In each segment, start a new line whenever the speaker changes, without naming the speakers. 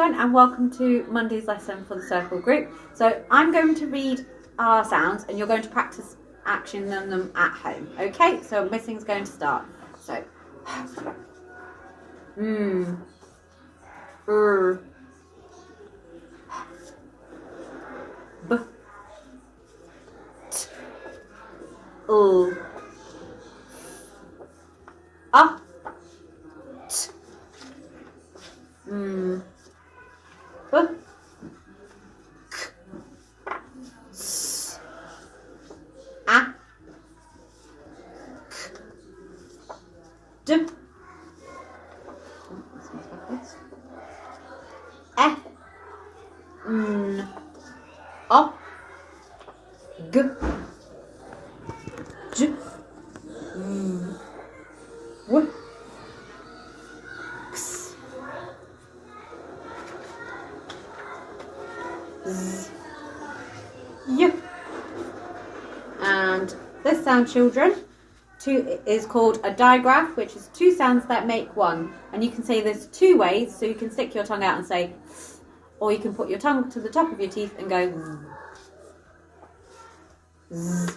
everyone, and welcome to Monday's lesson for the Circle group. So I'm going to read our sounds and you're going to practice actioning them at home. Okay, so Missing's going to start. So B T U A T B K S A K D F N O G J W X Z Y. And this sound, children, is called a digraph, which is two sounds that make one. And you can say this two ways, so you can stick your tongue out and say, or you can put your tongue to the top of your teeth and go Z,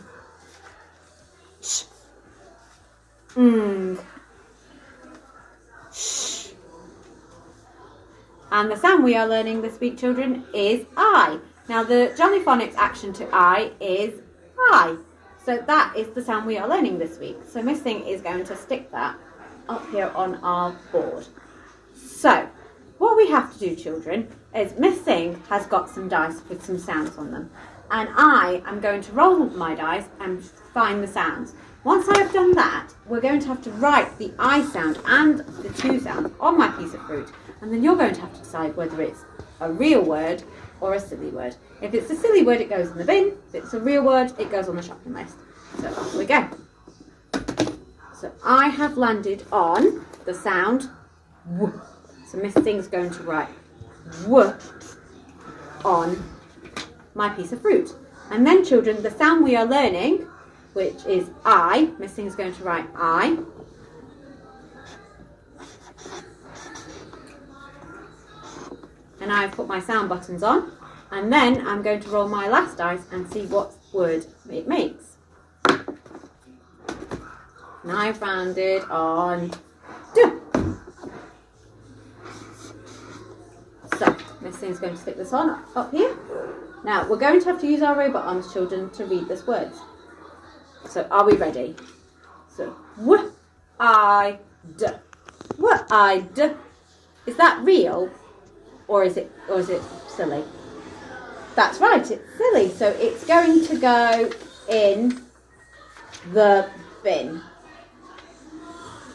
ch, ng, sh. And the sound we are learning this week, children, is I. Now the Johnny Phonics action to I is I. So that is the sound we are learning this week. So Miss Singh is going to stick that up here on our board. So what we have to do, children, is Miss Singh has got some dice with some sounds on them. And I am going to roll my dice and find the sounds. Once I have done that, we're going to have to write the I sound and the two sounds on my piece of fruit. And then you're going to have to decide whether it's a real word or a silly word. If it's a silly word, it goes in the bin. If it's a real word, it goes on the shopping list. So off we go. So I have landed on the sound W. So Miss Singh's going to write W on my piece of fruit. And then, children, the sound we are learning, which is I, Miss Singh's going to write I. And I've put my sound buttons on. And then I'm going to roll my last dice and see what word it makes. And I've landed on D. So, Miss Singh's going to stick this on up here. Now, we're going to have to use our robot arms, children, to read this words. So, are we ready? So, W-I-D. W-I-D. Is that real? Or is it silly? That's right, it's silly. So, it's going to go in the bin.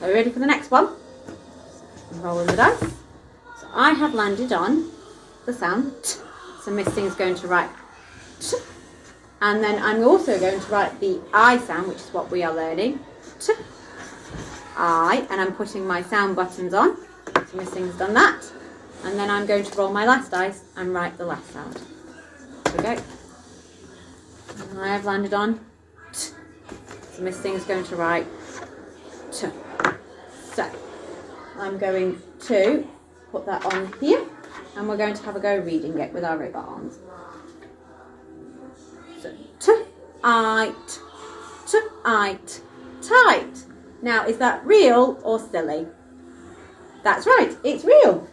Are we ready for the next one? I'm rolling the dice. So, I have landed on the sound T. So Miss Singh's going to write T. And then I'm also going to write the I sound, which is what we are learning. T, I. And I'm putting my sound buttons on. So Miss Singh's done that. And then I'm going to roll my last dice and write the last sound. There we go. And I have landed on T. So Miss Singh's going to write T. So I'm going to put that on here. And we're going to have a go reading it with our robot arms. So, T-I-T, T-I-T, tight. Now, is that real or silly? That's right, it's real.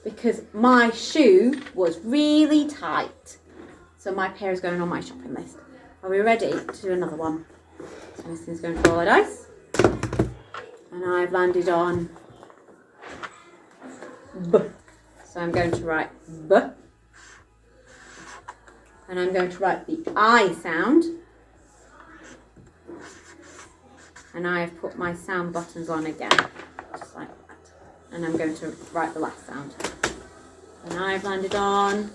Because my shoe was really tight. So my pair is going on my shopping list. Are we ready to do another one? So Miss Singh's going to roll her dice. And I've landed on B. So I'm going to write B. And I'm going to write the I sound. And I have put my sound buttons on again, just like that. And I'm going to write the last sound. And I've landed on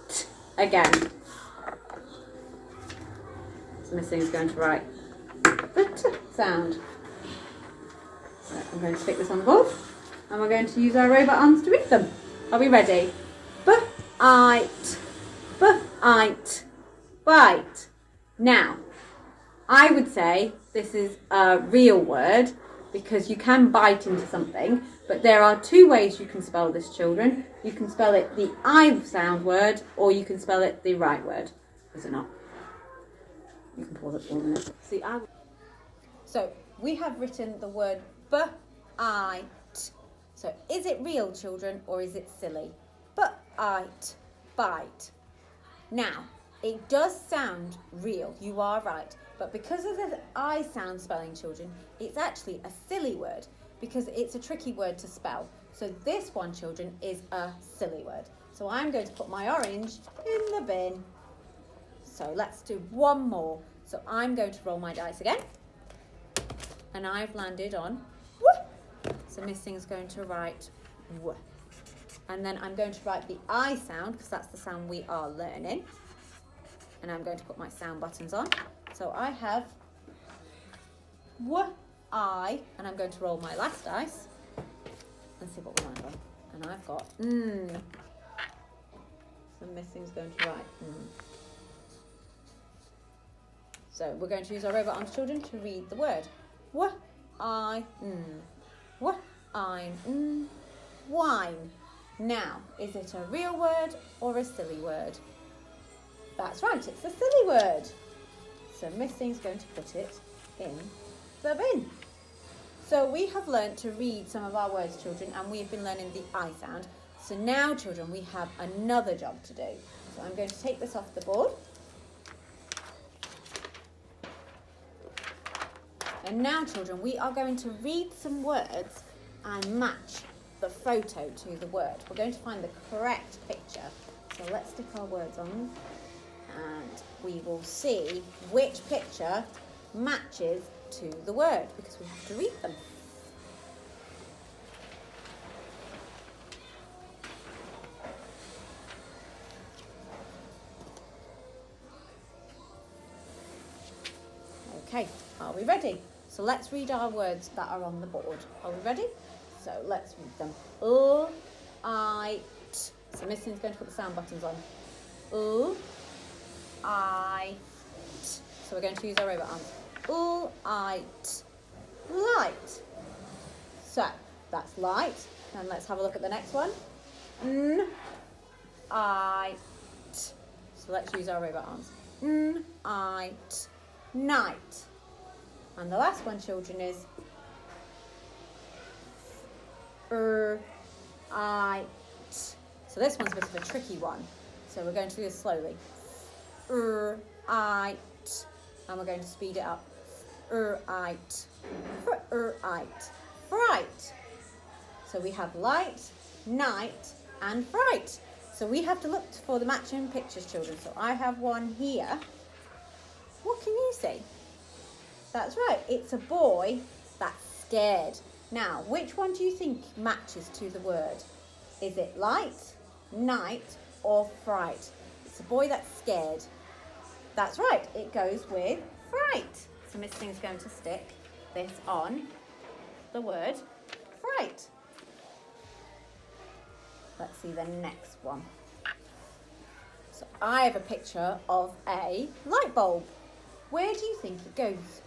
T again. So Miss Singh's going to write the T sound. Right, I'm going to stick this on the board. And we're going to use our robot arms to read them. Are we ready? B-I-T, B-I-T, bite. Now, I would say this is a real word because you can bite into something, But there are two ways you can spell this, children. You can spell it the I sound word, or you can spell it the right word. Is it not? You can pause it for a minute. See, so we have written the word b-I-t. So is it real, children, or is it silly? B-I-t, bite. Now, it does sound real, you are right. But because of the I sound spelling, children, it's actually a silly word because it's a tricky word to spell. So this one, children, is a silly word. So I'm going to put my orange in the bin. So let's do one more. So I'm going to roll my dice again. And I've landed on w. So Miss Singh's going to write w. And then I'm going to write the I sound because that's the sound we are learning. And I'm going to put my sound buttons on. So I have w-I, and I'm going to roll my last dice and see what we land on. And I've got So Miss Singh's going to write So we're going to use our robot arms, children, to read the word. W-I-N. W-I-N. Wine. Now, is it a real word or a silly word? That's right, it's a silly word. So Miss Singh's going to put it in the bin. So we have learnt to read some of our words, children, and we've been learning the I sound. So now, children, we have another job to do. So I'm going to take this off the board. And now, children, we are going to read some words and match the photo to the word. We're going to find the correct picture. So let's stick our words on and we will see which picture matches to the word because we have to read them. Okay, are we ready? So let's read our words that are on the board. Are we ready? So let's read them. I-t. So Miss Singh's going to put the sound buttons on. I-t. So we're going to use our robot arms. I-t. Light. So that's light. And let's have a look at the next one. I-t. So let's use our robot arms. I-t. Night. And the last one, children, is I-t. So this one's a bit of a tricky one. So we're going to do this slowly. I-t. And we're going to speed it up. I-t. I-t. Fright. So we have light, night, and fright. So we have to look for the matching pictures, children. So I have one here. What can you see? That's right, it's a boy that's scared. Now, which one do you think matches to the word? Is it light, night, or fright? It's a boy that's scared. That's right, it goes with fright. So Miss Singh's going to stick this on the word fright. Let's see the next one. So I have a picture of a light bulb. Where do you think it goes?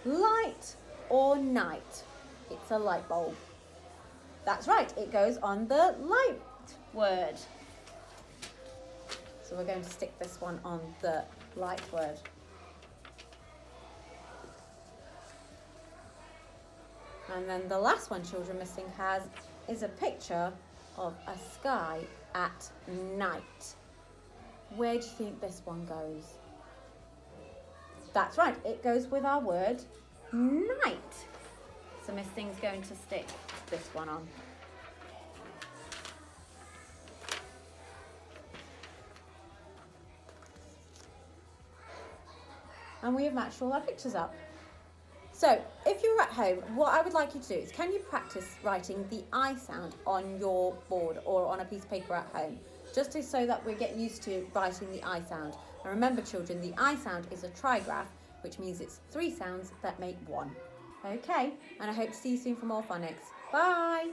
Light or night? It's a light bulb. That's right, it goes on the light word. So we're going to stick this one on the light word. And then the last one, children, Miss Singh has is a picture of a sky at night. Where do you think this one goes? That's right, it goes with our word night. So Miss Singh's going to stick this one on. And we have matched all our pictures up. So if you're at home, what I would like you to do is, can you practice writing the I sound on your board or on a piece of paper at home? So that we get used to writing the I sound. And remember, children, the I sound is a trigraph, which means it's 3 sounds that make 1. Okay, and I hope to see you soon for more phonics. Bye!